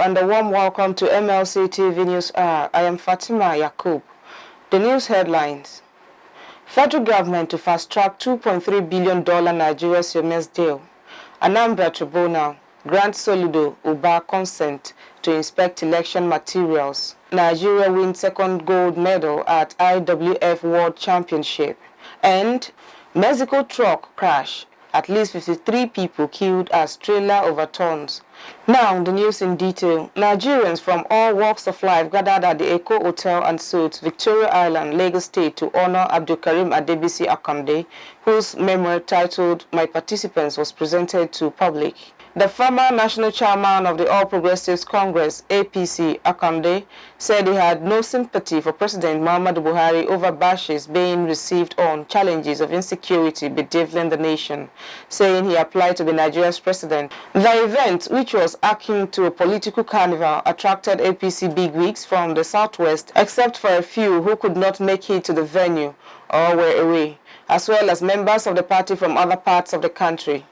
and a warm welcome to Mlc Tv News Hour. I am Fatima Yakub. The news headlines. Federal government to fast-track $2.3 billion Nigeria SIEMENS deal. ANAMBRA Tribunal grants SOLUDO Uba consent to inspect election materials. Nigeria wins second gold medal at IWF World Championship. And Mexico truck crash. At least 53 people killed as trailer overturns. Now, the news in detail. Nigerians from all walks of life gathered at the Eco Hotel and Suites, Victoria Island, Lagos State to honor Abdulkarim Adebisi Akande, whose memoir titled My Participants was presented to public. The former national chairman of the All Progressives Congress, APC, Akande, said he had no sympathy for President Muhammadu Buhari over bashes being received on challenges of insecurity bedeviling the nation, saying he applied to be Nigeria's president. The event, which was akin to a political carnival, attracted APC bigwigs from the southwest, except for a few who could not make it to the venue or were away, as well as members of the party from other parts of the country.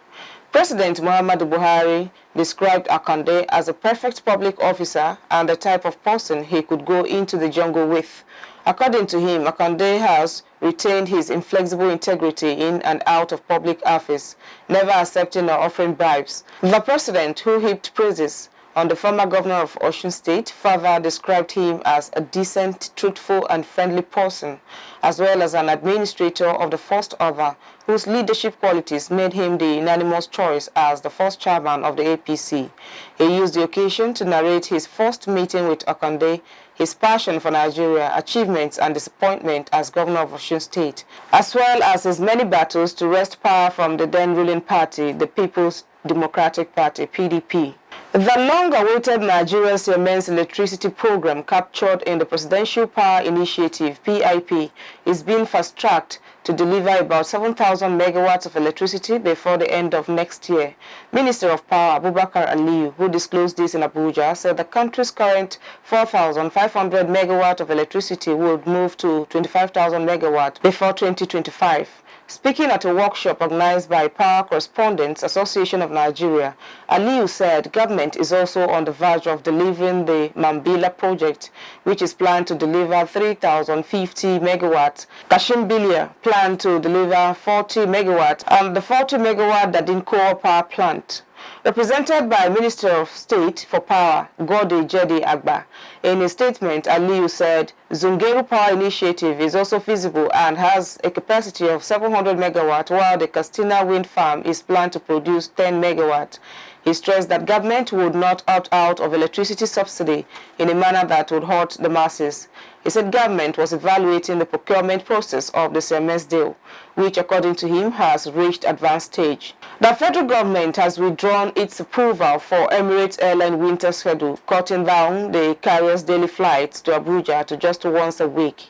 President Muhammadu Buhari described Akande as a perfect public officer and the type of person he could go into the jungle with. According to him, Akande has retained his inflexible integrity in and out of public office, never accepting or offering bribes. The president, who heaped praises on the former governor of Osun State, further described him as a decent, truthful and friendly person, as well as an administrator of the first order, whose leadership qualities made him the unanimous choice as the first chairman of the APC. He used the occasion to narrate his first meeting with Akande, his passion for Nigeria, achievements and disappointment as governor of Osun State, as well as his many battles to wrest power from the then ruling party, the People's Democratic Party, PDP. The long-awaited Nigeria SIEMENS electricity program captured in the Presidential Power Initiative, PIP, is being fast-tracked to deliver about 7,000 megawatts of electricity before the end of next year. Minister of Power Abubakar Aliyu, who disclosed this in Abuja, said the country's current 4,500 megawatts of electricity would move to 25,000 megawatts before 2025. Speaking at a workshop organized by Power Correspondents Association of Nigeria, Aliyu said government is also on the verge of delivering the Mambila project, which is planned to deliver 3,050 megawatts. Kashimbilia planned to deliver 40 megawatts, and the 40 megawatt Dadinko power plant. Represented by Minister of State for Power, Gode Jedi Agba. In a statement, Aliyu said Zungeru Power Initiative is also feasible and has a capacity of 700 megawatts, while the Castina Wind Farm is planned to produce 10 megawatts. He stressed that government would not opt out of electricity subsidy in a manner that would hurt the masses. He said government was evaluating the procurement process of the SIEMENS deal, which according to him has reached advanced stage. The federal government has withdrawn its approval for Emirates Airline winter schedule, cutting down the carrier's daily flights to Abuja to just once a week.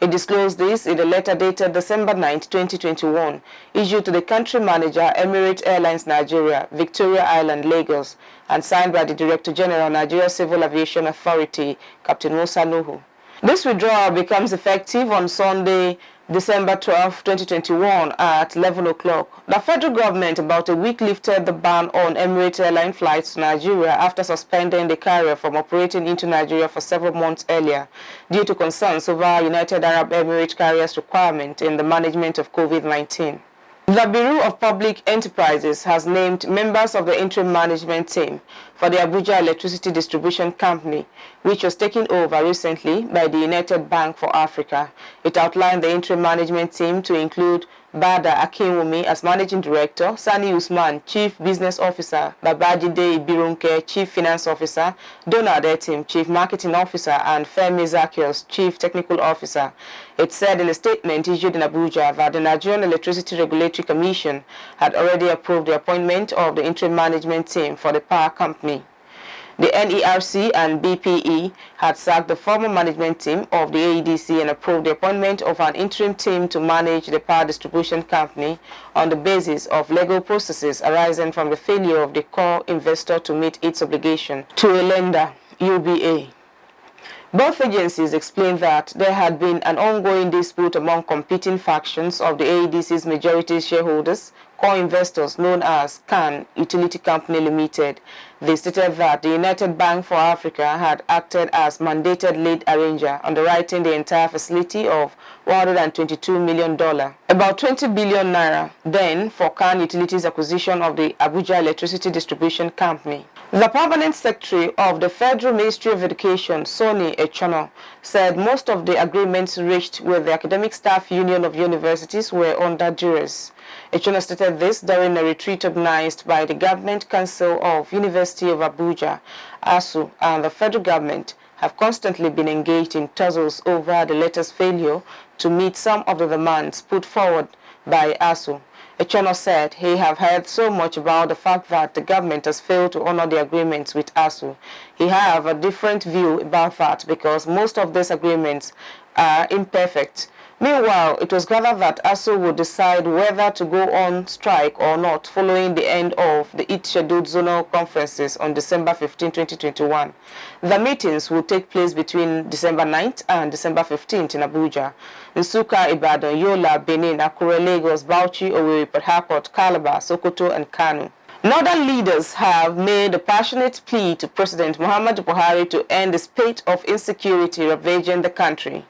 He disclosed this in a letter dated December 9, 2021, issued to the country manager, Emirates Airlines Nigeria, Victoria Island, Lagos, and signed by the Director General, Nigeria Civil Aviation Authority, Captain Musa Nuhu. This withdrawal becomes effective on Sunday, December 12, 2021 at 11 o'clock. The federal government about a week lifted the ban on Emirates Airline flights to Nigeria after suspending the carrier from operating into Nigeria for several months earlier due to concerns over United Arab Emirates carrier's requirement in the management of COVID-19. The Bureau of Public Enterprises has named members of the interim management team for the Abuja Electricity Distribution Company, which was taken over recently by the United Bank for Africa. It outlined the interim management team to include Bada Akinwumi as Managing Director, Sani Usman, Chief Business Officer, Babajide Ibirunke, Chief Finance Officer, Donald Etim, Chief Marketing Officer, and Femi Zakios, Chief Technical Officer. It said in a statement issued in Abuja that the Nigerian Electricity Regulatory Commission had already approved the appointment of the interim management team for the power company. The NERC and BPE had sacked the former management team of the AEDC and approved the appointment of an interim team to manage the power distribution company on the basis of legal processes arising from the failure of the core investor to meet its obligation to a lender, UBA. Both agencies explained that there had been an ongoing dispute among competing factions of the AEDC's majority shareholders core investors known as CAN Utility Company Limited. They stated that the United Bank for Africa had acted as mandated lead arranger, underwriting the entire facility of $122 million, about 20 billion naira, then for CAN Utilities' acquisition of the Abuja Electricity Distribution Company. The permanent secretary of the Federal Ministry of Education, Sonny Echono, said most of the agreements reached with the Academic Staff Union of Universities were under duress. Echono stated this during a retreat organized by the Government Council of University of Abuja. ASU and the federal government have constantly been engaged in tussles over the latter's failure to meet some of the demands put forward by ASU. Echono said he have heard so much about the fact that the government has failed to honor the agreements with ASU. He have a different view about that because most of these agreements are imperfect. Meanwhile, it was gathered that ASU would decide whether to go on strike or not following the end of the scheduled zonal conferences on December 15, 2021. The meetings will take place between December 9th and December 15th in Abuja. Nsukka, Ibadan, Yola, Benin, Akure, Lagos, Bauchi, Owerri, Port Harcourt, Calabar, Sokoto, and Kano. Northern leaders have made a passionate plea to President Muhammadu Buhari to end the spate of insecurity ravaging the country.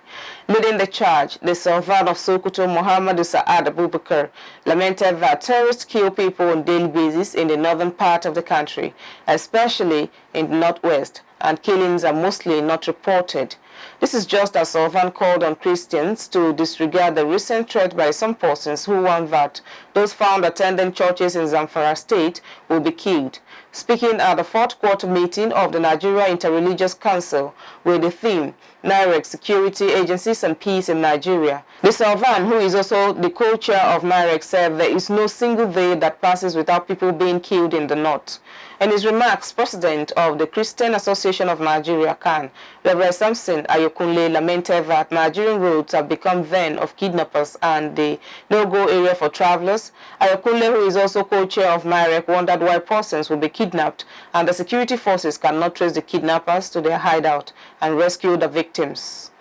Leading the charge, the Sultan of Sokoto, Muhammadu Sa'ad Abubakar, lamented that terrorists kill people on a daily basis in the northern part of the country, especially in the northwest, and killings are mostly not reported. This is just as Sultan called on Christians to disregard the recent threat by some persons who want that those found attending churches in Zamfara State will be killed. Speaking at the fourth quarter meeting of the Nigeria Interreligious Council with the theme, NIREC Security Agencies and Peace in Nigeria, the Sultan, who is also the co-chair of NIREC, said there is no single day that passes without people being killed in the north. In his remarks, President of the Christian Association of Nigeria, CAN, Reverend Samson Ayokunle, lamented that Nigerian roads have become den of kidnappers and the no-go area for travelers. Ayokunle, who is also co-chair of NIREC, wondered why persons will be kidnapped and the security forces cannot trace the kidnappers to their hideout and rescue the victims.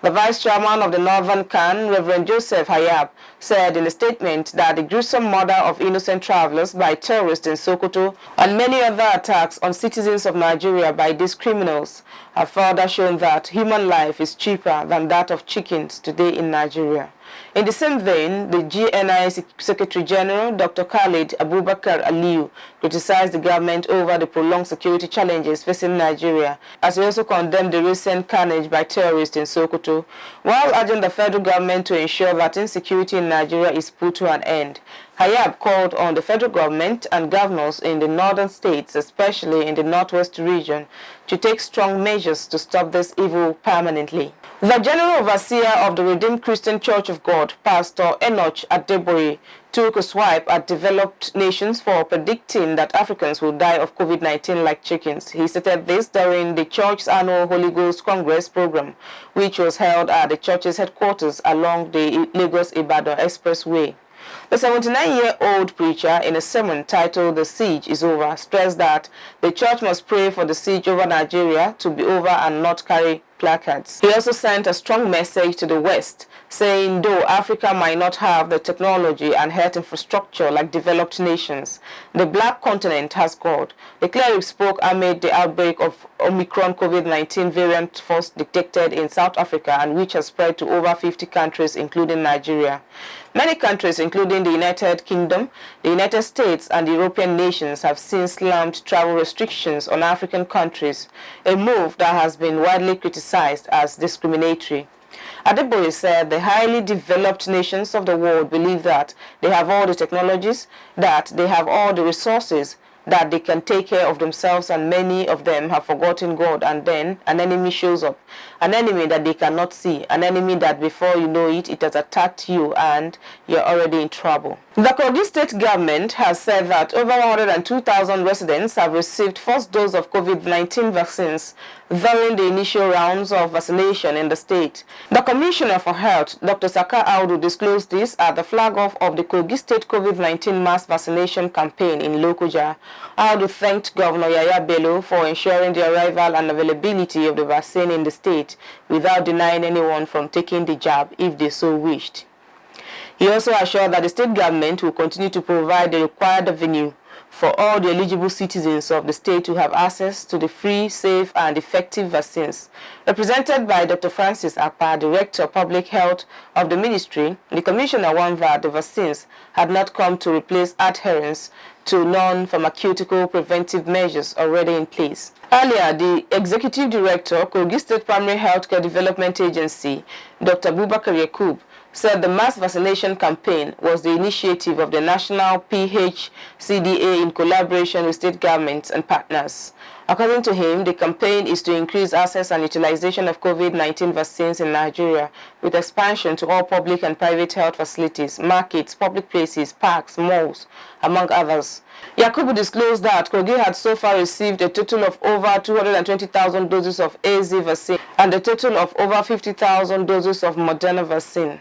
The vice chairman of the Northern CAN, Reverend Joseph Hayab, said in a statement that the gruesome murder of innocent travelers by terrorists in Sokoto and many other attacks on citizens of Nigeria by these criminals have further shown that human life is cheaper than that of chickens today in Nigeria. In the same vein, the GNI Secretary General, Dr. Khalid Abubakar Aliyu, criticized the government over the prolonged security challenges facing Nigeria, as he also condemned the recent carnage by terrorists in Sokoto, while urging the federal government to ensure that insecurity in Nigeria is put to an end. Hayab called on the federal government and governors in the northern states, especially in the northwest region, to take strong measures to stop this evil permanently. The General Overseer of the Redeemed Christian Church of God, Pastor Enoch Adeboye, took a swipe at developed nations for predicting that Africans will die of COVID-19 like chickens. He stated this during the church's annual Holy Ghost Congress program, which was held at the church's headquarters along the Lagos-Ibadan Expressway. The 79-year-old preacher, in a sermon titled "The Siege is Over," stressed that the church must pray for the siege over Nigeria to be over and not carry placards. He also sent a strong message to the West, saying though Africa might not have the technology and health infrastructure like developed nations, the black continent has God. The cleric spoke amid the outbreak of Omicron COVID-19 variant first detected in South Africa and which has spread to over 50 countries, including Nigeria. Many countries, including the United Kingdom, the United States, and the European nations, have since slammed travel restrictions on African countries, a move that has been widely criticized as discriminatory. Adeboye said the highly developed nations of the world believe that they have all the technologies, that they have all the resources, that they can take care of themselves, and many of them have forgotten God, and then an enemy shows up, an enemy that they cannot see, an enemy that before you know it, it has attacked you and you're already in trouble. The Kogi State government has said that over 102,000 residents have received first dose of COVID-19 vaccines during the initial rounds of vaccination in the state. The Commissioner for Health, Dr. Saka Audu, disclosed this at the flag-off of the Kogi State COVID-19 mass vaccination campaign in Lokoja. Audu thanked Governor Yaya Bello for ensuring the arrival and availability of the vaccine in the state without denying anyone from taking the jab if they so wished. He also assured that the state government will continue to provide the required avenue for all the eligible citizens of the state to have access to the free, safe, and effective vaccines. Represented by Dr. Francis Apa, Director of Public Health of the Ministry, the Commissioner warned that the vaccines had not come to replace adherence to non-pharmaceutical preventive measures already in place. Earlier, the Executive Director, Kogi State Primary Healthcare Development Agency, Dr. Abubakar Yakub, said the mass vaccination campaign was the initiative of the National PHCDA in collaboration with state governments and partners. According to him, the campaign is to increase access and utilization of COVID-19 vaccines in Nigeria, with expansion to all public and private health facilities, markets, public places, parks, malls, among others. Yakubu disclosed that Kogi had so far received a total of over 220,000 doses of AZ vaccine and a total of over 50,000 doses of Moderna vaccine.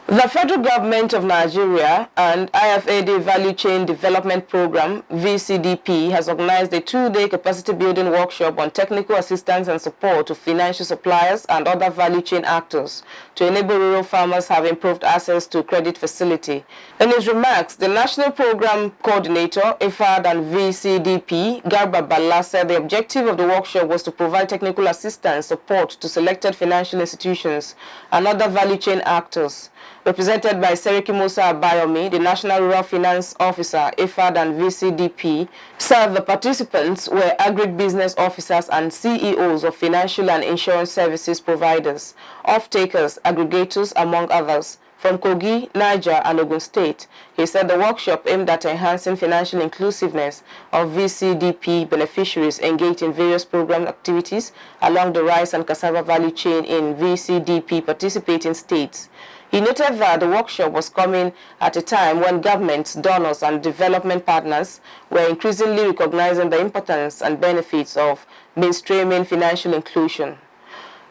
The federal government of Nigeria and IFAD Value Chain Development Program, VCDP, has organized a two-day capacity building workshop on technical assistance and support to financial suppliers and other value chain actors to enable rural farmers have improved access to credit facility. In his remarks, the National Program Coordinator, IFAD and VCDP, Garba Bala, said the objective of the workshop was to provide technical assistance support to selected financial institutions and other value chain actors. Represented by Seriki Musa Abayomi, the National Rural Finance Officer, IFAD and VCDP, said the participants were agribusiness officers and CEOs of financial and insurance services providers, off-takers, aggregators, among others, from Kogi, Niger, and Ogun State. He said the workshop aimed at enhancing financial inclusiveness of VCDP beneficiaries engaged in various program activities along the rice and cassava value chain in VCDP participating states. He noted that the workshop was coming at a time when governments, donors, and development partners were increasingly recognizing the importance and benefits of mainstreaming financial inclusion.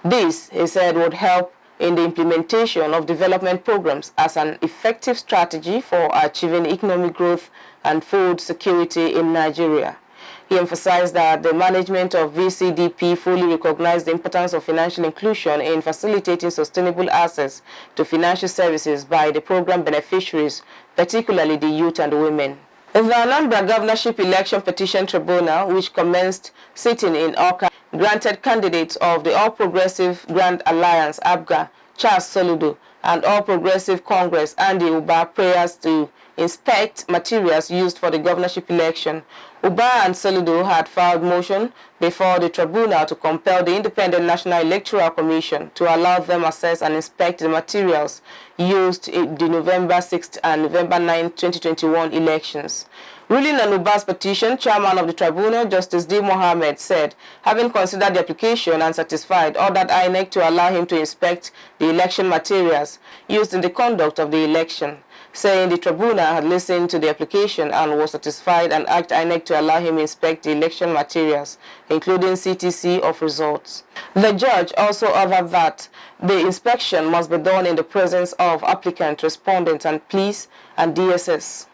This, he said, would help in the implementation of development programs as an effective strategy for achieving economic growth and food security in Nigeria. He emphasized that the management of VCDP fully recognized the importance of financial inclusion in facilitating sustainable access to financial services by the program beneficiaries, particularly the youth and women. The ANAMBRA Governorship Election Petition Tribunal, which commenced sitting in Awka, granted candidates of the All Progressive Grand Alliance, ABGA, Charles Soludo, and All Progressive Congress, Andy Uba, prayers to inspect materials used for the governorship election. Uba and Soludo had filed motion before the tribunal to compel the Independent National Electoral Commission to allow them access and inspect the materials used in the November 6th and November 9th, 2021 elections. Ruling on Uba's petition, Chairman of the Tribunal, Justice D. Mohammed, said, having considered the application and satisfied, ordered INEC to allow him to inspect the election materials used in the conduct of the election, saying the tribunal had listened to the application and was satisfied and asked INEC to allow him to inspect the election materials, including CTC of results. The judge also ordered that the inspection must be done in the presence of applicant, respondent, and police and DSS.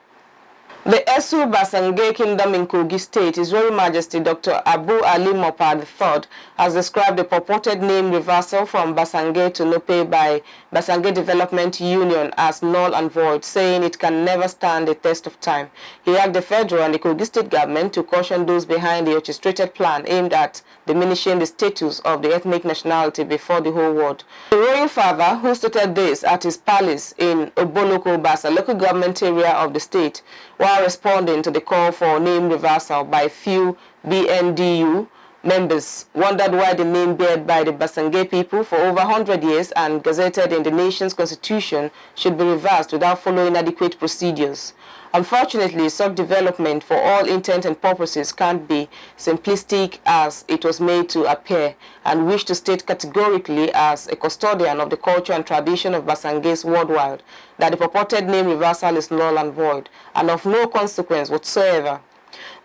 The Esu Basange Kingdom in Kogi State, His Royal Majesty Dr. Abu Ali Mopa III has described the purported name reversal from Basange to Nope by Basange Development Union as null and void, saying it can never stand the test of time. He asked the federal and the Kogi State government to caution those behind the orchestrated plan aimed at diminishing the status of the ethnic nationality before the whole world. The royal father, who stated this at his palace in Oboloko, Basa, local government area of the state, while responding to the call for name reversal by few BNDU members, wondered why the name beared by the Basange people for over 100 years and gazetted in the nation's constitution should be reversed without following adequate procedures. Unfortunately, such development for all intent and purposes can't be simplistic as it was made to appear, and wish to state categorically as a custodian of the culture and tradition of Basanges worldwide that the purported name reversal is null and void and of no consequence whatsoever.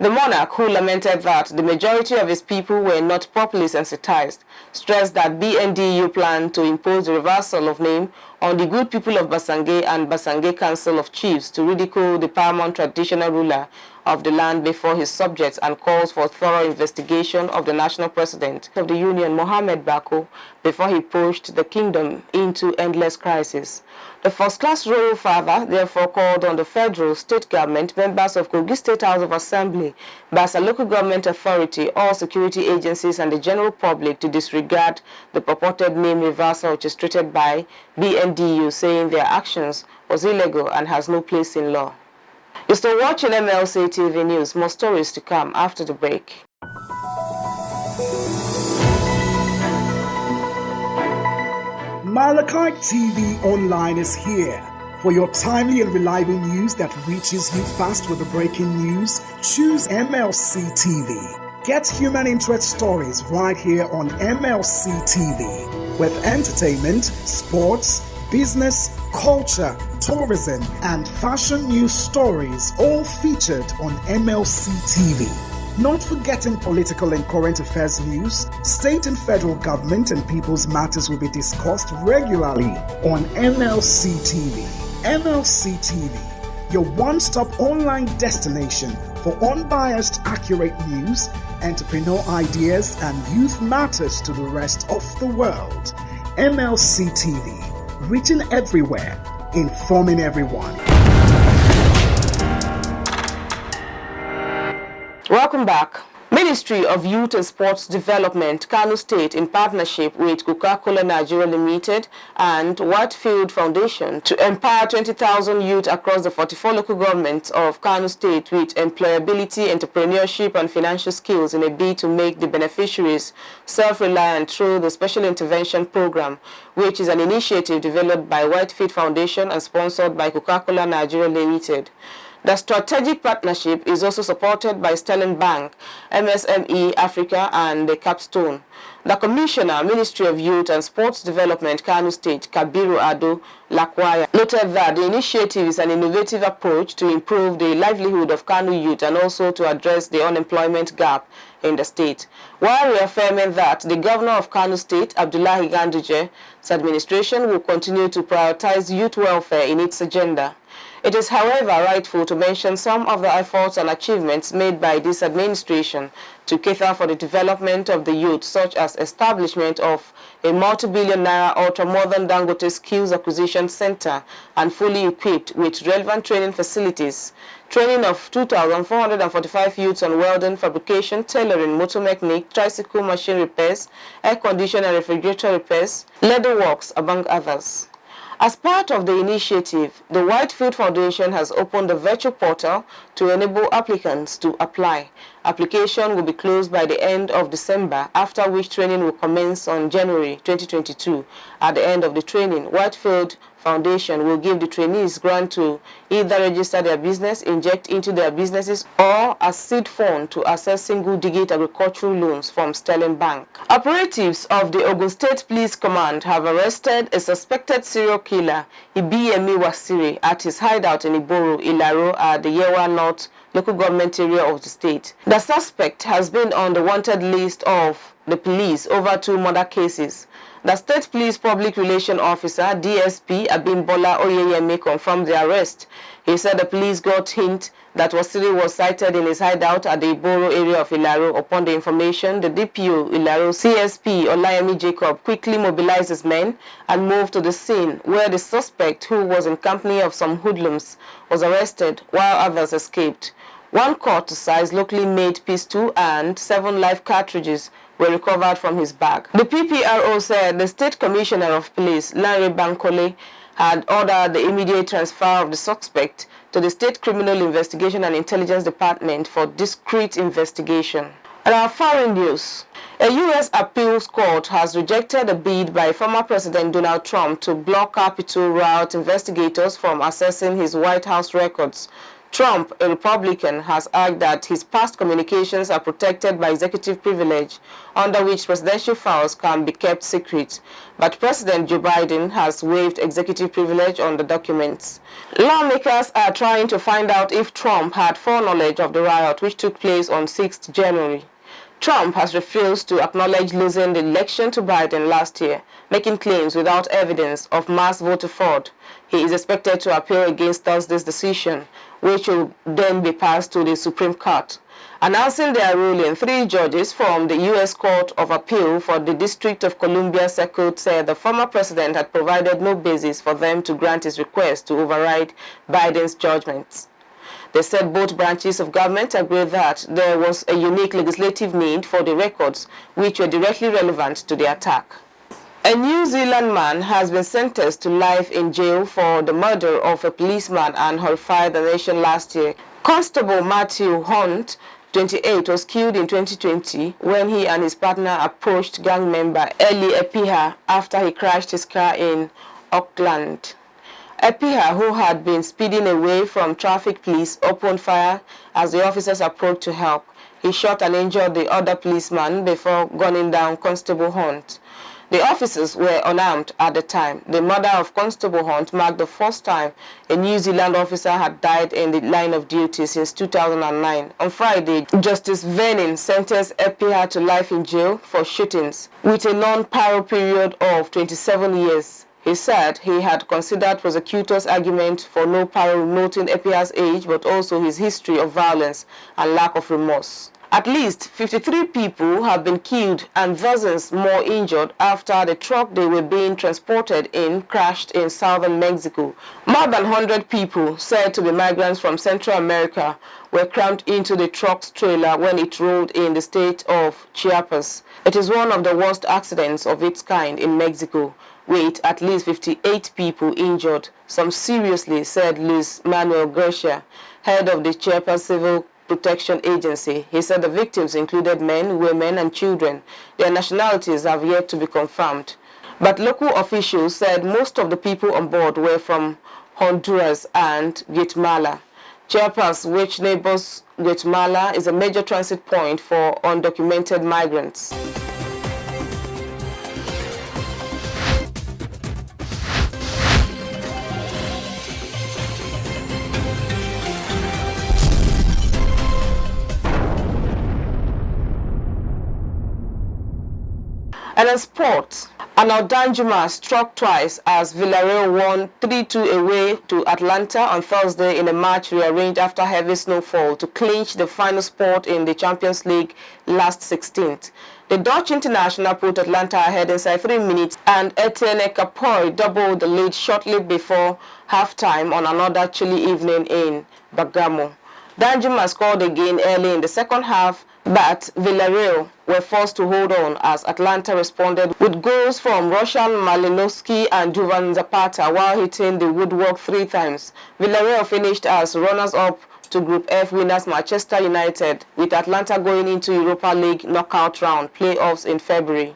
The monarch, who lamented that the majority of his people were not properly sensitized, stressed that BNDU planned to impose the reversal of name on the good people of Basange and Basange Council of Chiefs to ridicule the paramount traditional ruler of the land before his subjects, and calls for thorough investigation of the national president of the Union, Mohamed Bako, before he pushed the kingdom into endless crisis. The first-class royal father therefore called on the federal, state government, members of Kogi State House of Assembly, Basa local government authority, all security agencies and the general public to disregard the purported name reversal orchestrated by BNDU, saying their actions was illegal and has no place in law. You're still watching MLC TV News. More stories to come after the break. Mlc TV Online is here. For your timely and reliable news that reaches you fast with the breaking news, choose MLC TV. Get human interest stories right here on MLC TV with entertainment, sports, business, culture, tourism, and fashion news stories all featured on MLC TV. Not forgetting political and current affairs news, state and federal government and people's matters will be discussed regularly on MLC TV. MLC TV, your one-stop online destination for unbiased, accurate news, entrepreneur ideas, and youth matters to the rest of the world. MLC TV, reaching everywhere, informing everyone. Welcome back. Ministry of Youth and Sports Development, Kano State, in partnership with Coca-Cola Nigeria Limited and Whitefield Foundation, to empower 20,000 youth across the 44 local governments of Kano State with employability, entrepreneurship, and financial skills in a bid to make the beneficiaries self-reliant through the Special Intervention Program, which is an initiative developed by Whitefield Foundation and sponsored by Coca-Cola Nigeria Limited. The strategic partnership is also supported by Sterling Bank, MSME Africa, and the Capstone. The Commissioner, Ministry of Youth and Sports Development, Kano State, Kabiru Ado Lakwaya, noted that the initiative is an innovative approach to improve the livelihood of Kano youth and also to address the unemployment gap in the state, while reaffirming that the Governor of Kano State, Abdullahi Ganduje's administration will continue to prioritize youth welfare in its agenda. It is, however, rightful to mention some of the efforts and achievements made by this administration to cater for the development of the youth, such as establishment of a multi-billion naira ultra-modern Dangote Skills Acquisition Center and fully equipped with relevant training facilities, training of 2,445 youths on welding, fabrication, tailoring, motor mechanic, tricycle machine repairs, air conditioner and refrigerator repairs, leather works, among others. As part of the initiative, the Whitefield Foundation has opened a virtual portal to enable applicants to apply. Application will be closed by the end of December, after which training will commence on January 2022. At the end of the training, Whitefield Foundation will give the trainees grant to either register their business, inject into their businesses, or as seed fund to access single-digit agricultural loans from Sterling Bank. Operatives of the Ogun State Police Command have arrested a suspected serial killer, Ibiyemi Wasiri, at his hideout in Iboro, Ilaro, at the Yewa North local government area of the state. The suspect has been on the wanted list of the police over 2 murder cases. The State Police Public Relations Officer, DSP Abimbola Oyeyemi, confirmed the arrest. He said the police got hint that Wasiri was sighted in his hideout at the Iboro area of Ilaro. Upon the information, the DPO Ilaro CSP Olayemi Jacob quickly mobilized his men and moved to the scene, where the suspect, who was in company of some hoodlums, was arrested while others escaped. 1 quart-size locally made pistol and 7 live cartridges were recovered from his bag. The PPRO said the State Commissioner of Police, Larry Bankole, had ordered the immediate transfer of the suspect to the State Criminal Investigation and Intelligence Department for discreet investigation. And our foreign news. A U.S. appeals court has rejected a bid by former President Donald Trump to block Capitol riot investigators from accessing his White House records Trump, a Republican, has argued that his past communications are protected by executive privilege, under which presidential files can be kept secret, but President Joe Biden has waived executive privilege on the documents. Lawmakers are trying to find out if Trump had foreknowledge of the riot which took place on 6th January. Trump has refused to acknowledge losing the election to Biden last year, making claims without evidence of mass voter fraud. He is expected to appeal against Thursday's decision, which will then be passed to the Supreme Court. Announcing their ruling, 3 judges from the U.S. Court of Appeal for the District of Columbia Circuit said the former president had provided no basis for them to grant his request to override Biden's judgments. They said both branches of government agreed that there was a unique legislative need for the records which were directly relevant to the attack. A New Zealand man has been sentenced to life in jail for the murder of a policeman and horrified the nation last year. Constable Matthew Hunt, 28, was killed in 2020 when he and his partner approached gang member Eli Epiha after he crashed his car in Auckland. Epiha, who had been speeding away from traffic police, opened fire as the officers approached to help. He shot and injured the other policeman before gunning down Constable Hunt. The officers were unarmed at the time. The murder of Constable Hunt marked the first time a New Zealand officer had died in the line of duty since 2009. On Friday, Justice Venin sentenced Epiha to life in jail for shootings, with a non-parole period of 27 years. He said he had considered prosecutors' argument for no parole, noting Epiha's age but also his history of violence and lack of remorse. At least 53 people have been killed and dozens more injured after the truck they were being transported in crashed in southern Mexico. More than 100 people, said to be migrants from Central America, were crammed into the truck's trailer when it rolled in the state of Chiapas. It is one of the worst accidents of its kind in Mexico, with at least 58 people injured, some seriously, said Luis Manuel Garcia, head of the Chiapas Civil Protection Agency. He said the victims included men, women, and children. Their nationalities have yet to be confirmed. But local officials said most of the people on board were from Honduras and Guatemala. Chiapas, which neighbors Guatemala, is a major transit point for undocumented migrants. And in sports, Danjuma struck twice as Villarreal won 3-2 away to Atlanta on Thursday in a match rearranged after heavy snowfall to clinch the final spot in the Champions League last 16th. The Dutch international put Atlanta ahead inside 3 minutes, and Etienne Capoue doubled the lead shortly before halftime on another chilly evening in Bergamo. Danjuma scored again early in the second half, but Villarreal were forced to hold on as Atlanta responded with goals from Roshan Malinowski and Jovan Zapata while hitting the woodwork 3 times. Villarreal finished as runners-up to Group F winners Manchester United, with Atlanta going into Europa League knockout round playoffs in February.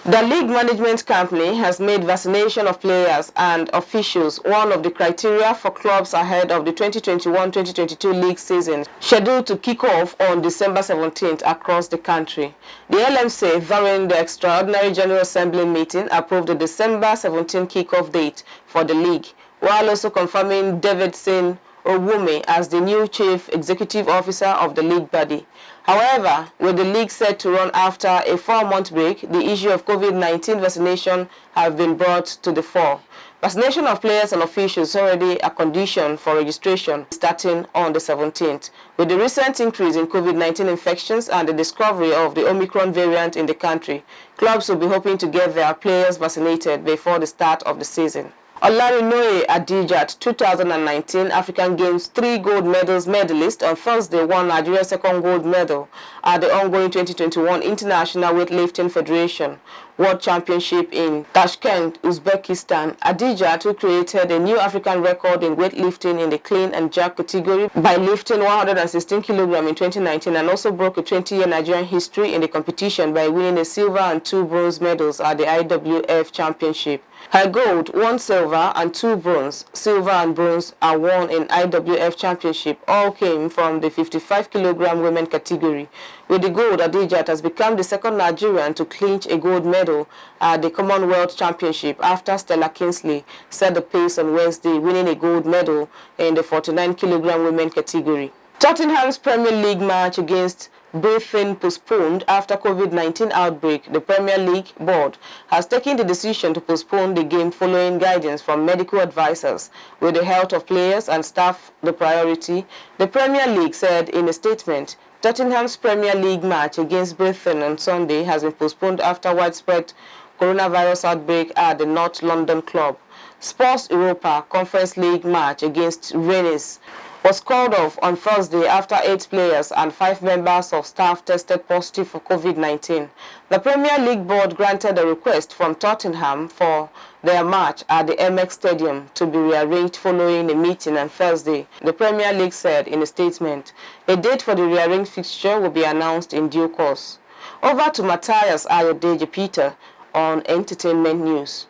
The league management company has made vaccination of players and officials one of the criteria for clubs ahead of the 2021-2022 league season, scheduled to kick off on December 17th across the country. The LMC, during the extraordinary General Assembly meeting, approved the December 17th kickoff date for the league, while also confirming Davidson Owume as the new chief executive officer of the league body. However, with the league set to run after a 4-month break, the issue of COVID-19 vaccination have been brought to the fore. Vaccination of players and officials is already a condition for registration starting on the 17th. With the recent increase in COVID-19 infections and the discovery of the Omicron variant in the country, clubs will be hoping to get their players vaccinated before the start of the season. Olarinoye Adijat, 2019 African Games 3 gold medals medalist, on Thursday won Nigeria's second gold medal at the ongoing 2021 International Weightlifting Federation, World Championship in Tashkent, Uzbekistan. Adijat, who created a new African record in weightlifting in the clean and jerk category by lifting 116 kg in 2019, and also broke a 20-year Nigerian history in the competition by winning a silver and 2 bronze medals at the IWF Championship. Her gold, 1 silver and 2 bronze, silver and bronze are won in IWF Championship. All came from the 55 kg women category. With the gold, Adijat has become the second Nigerian to clinch a gold medal at the Commonwealth Championship after Stella Kingsley set the pace on Wednesday, winning a gold medal in the 49 kg women category. Tottenham's Premier League match against Brighton postponed after COVID-19 outbreak. The Premier League board has taken the decision to postpone the game following guidance from medical advisors, with the health of players and staff the priority. The Premier League said in a statement, Tottenham's Premier League match against Brighton on Sunday has been postponed after widespread coronavirus outbreak at the North London club. Spurs Europa Conference League match against Rennes was called off on Thursday after 8 players and 5 members of staff tested positive for COVID-19. The Premier League board granted a request from Tottenham for their match at the MX Stadium to be rearranged following a meeting on Thursday. The Premier League said in a statement, a date for the rearranged fixture will be announced in due course. Over to Matthias Ayodeji Peter on Entertainment News.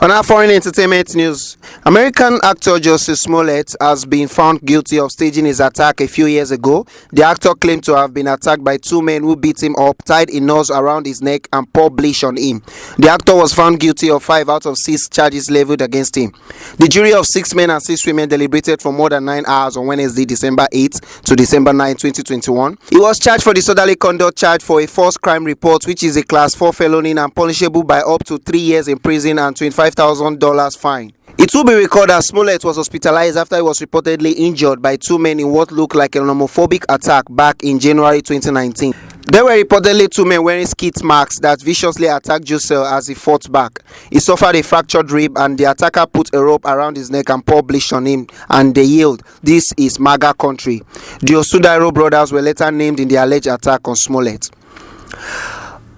On our foreign entertainment news, American actor Justice Smollett has been found guilty of staging his attack a few years ago. The actor claimed to have been attacked by 2 men who beat him up, tied a noose around his neck and poured bleach on him. The actor was found guilty of 5 out of 6 charges leveled against him. The jury of 6 men and 6 women deliberated for more than 9 hours on Wednesday, December 8 to December 9, 2021. He was charged for disorderly conduct charge for a false crime report, which is a class 4 felony and punishable by up to 3 years in prison and $25,000 fine. It will be recalled that Smollett was hospitalized after he was reportedly injured by 2 men in what looked like a homophobic attack back in January 2019. There were reportedly 2 men wearing skid marks that viciously attacked Jussel as he fought back. He suffered a fractured rib and the attacker put a rope around his neck and poured bleach on him, and they yelled, "This is MAGA country." The Osudairo brothers were later named in the alleged attack on Smollett.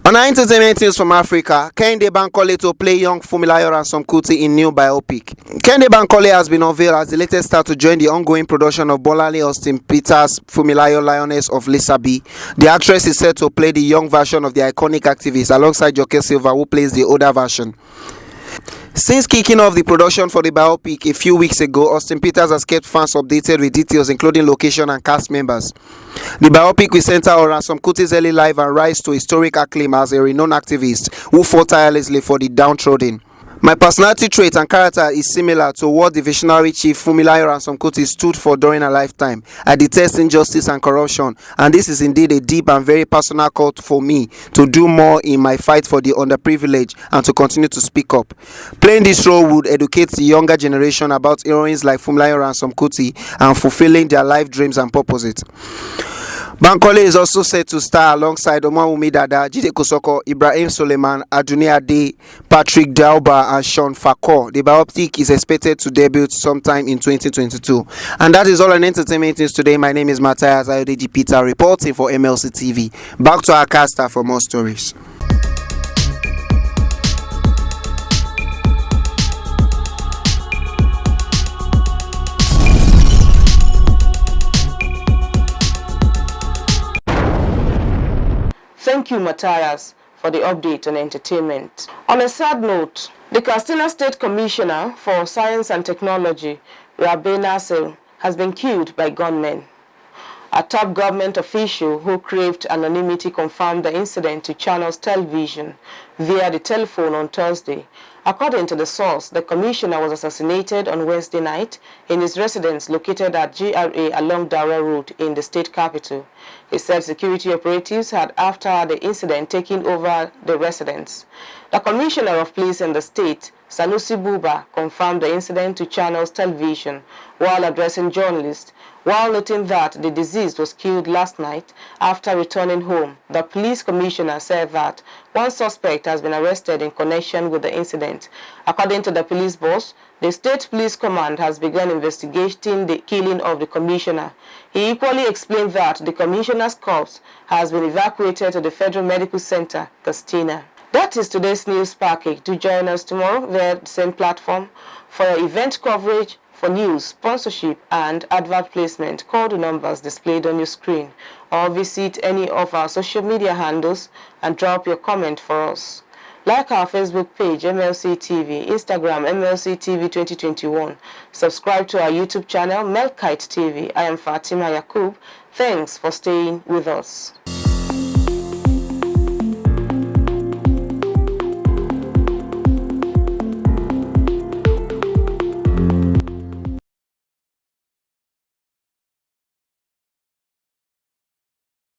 On our entertainment news from Africa, Kehinde Bankole to play young Funmilayo Ransome Kuti in new biopic. Kehinde Bankole has been unveiled as the latest star to join the ongoing production of Bolanle Austin Peters' Funmilayo Lioness of Lisabi. The actress is set to play the young version of the iconic activist alongside Joke Silva, who plays the older version. Since kicking off the production for the biopic a few weeks ago, Austin Peters has kept fans updated with details including location and cast members. The biopic will center on Ransome Kuti's early life and rise to historic acclaim as a renowned activist who fought tirelessly for the downtrodden. My personality trait and character is similar to what the visionary chief Funmilayo Ransome Kuti stood for during her lifetime. I detest injustice and corruption, and this is indeed a deep and very personal call for me to do more in my fight for the underprivileged and to continue to speak up. Playing this role would educate the younger generation about heroines like Funmilayo Ransome Kuti and fulfilling their life dreams and purposes. Bankole is also set to star alongside Omawumi Dada, Jide Kosoko, Ibrahim Suleiman, Aduni Ade, Patrick Dauba, and Sean Fakor. The biopic is expected to debut sometime in 2022. And that is all on entertainment news today. My name is Matthias Ayodeji Peter, reporting for Mlc TV. Back to our caster for more stories. Thank you, Matthias, for the update on entertainment. On a sad note, the Katsina State Commissioner for Science and Technology, Rabe Nasir, has been killed by gunmen. A top government official who craved anonymity confirmed the incident to Channels Television via the telephone on Thursday. According to the source, the commissioner was assassinated on Wednesday night in his residence located at GRA along Daura Road in the state capital. He said security operatives had, after the incident, taken over the residence. The commissioner of police in the state, Sanusi Buba, confirmed the incident to Channels Television while addressing journalists. While noting that the deceased was killed last night after returning home, the police commissioner said that one suspect has been arrested in connection with the incident. According to the police boss, the State Police Command has begun investigating the killing of the commissioner. He equally explained that the commissioner's corpse has been evacuated to the Federal Medical Center, Castina. That is today's news package. Do join us tomorrow via the same platform for your event coverage, for news, sponsorship, and advert placement. Call the numbers displayed on your screen or visit any of our social media handles and drop your comment for us. Like our Facebook page, Mlc TV, Instagram, Mlc Tv 2021. Subscribe to our YouTube channel, Mlc TV. I am Fatima Yakub. Thanks for staying with us.